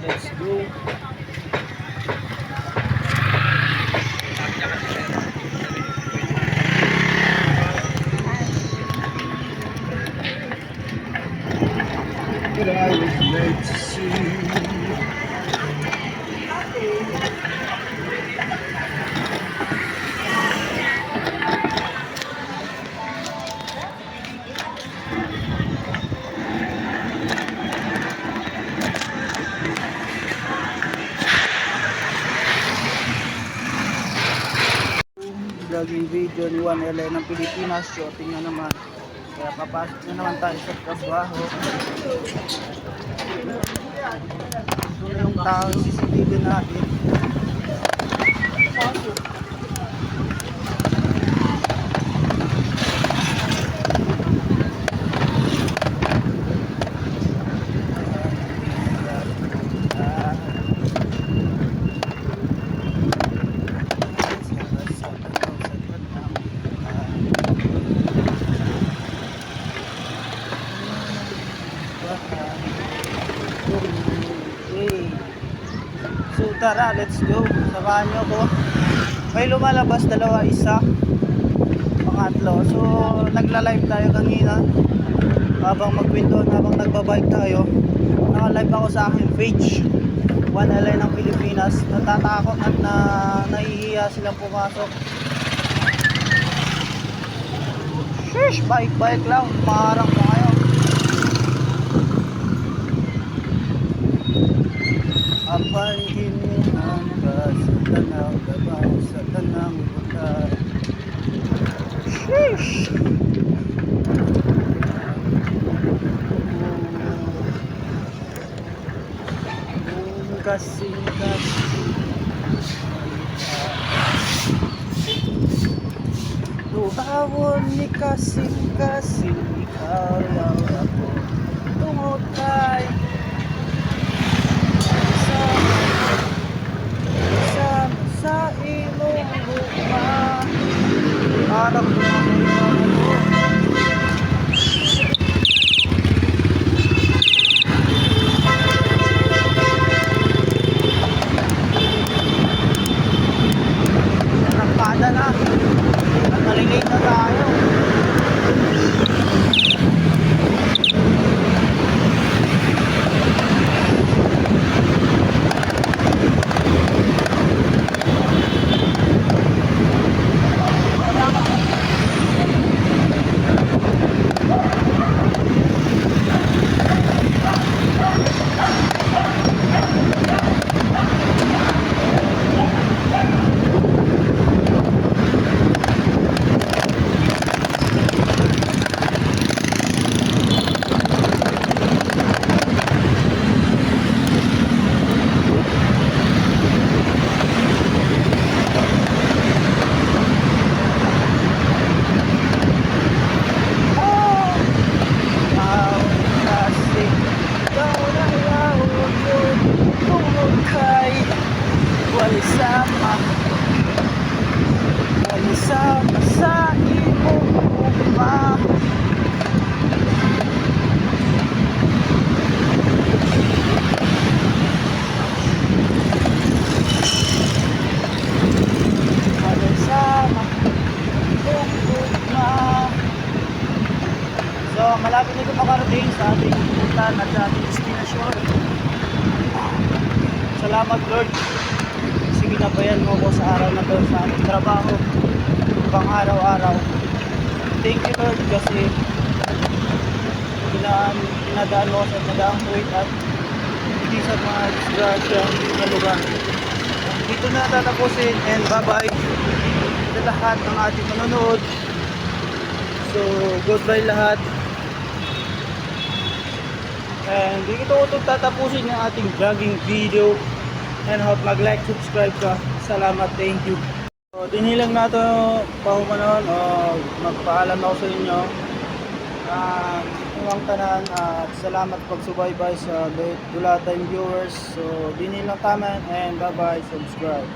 Let's go. But I was made to see. Vlogging video ni Juan L.A. ng Pilipinas. Shooting na naman. Kaya papasok na naman tayo sa trabaho. Ito na yung tao CCTV natin. So tara, let's go. Samahan nyo ko. May lumalabas, dalawa, isa, pangatlo. So nagla-live tayo kanina habang magpindoon, habang nagbabike tayo. Naka-live ako sa aking page, Juan L.A. ng Pilipinas. Natatakot at nahihiya silang pumasok. Sheesh, bike lang, maharang pa kayo. Apan ginuhan ka sa tanang gabaw, sa tanang butay. Sheesh! Kasing-kasing tuhawon ni kasing-kasing, ikaw lang ako tungod kay sa ilong luma. Parang lumaki nakpada na at nalilate na tayo. Walisama sa imong ugma. Walisama imong ugma. So malapit na ito makarating sa ating puntan at sa ating destinasyon. Salamat Lord. Ginabayan mo ko sa araw na to sa ating trabaho pang araw-araw. Thank you Lord kasi pinadaan mo sa nadaang buwit at hindi sa mga disgrasya na lugar. Dito na tatapusin and bye bye sa lahat ng ating manonood. So goodbye lahat and dito ko tatapusin yung ating vlogging video. And hope mag-like, subscribe ka. Salamat, thank you. So, dinilang na ito pahumanon. Magpaalam ako sa inyo. Iwang tanan at salamat pagsubaybay sa Dulatime viewers. So, dinilang taman and bye-bye, subscribe.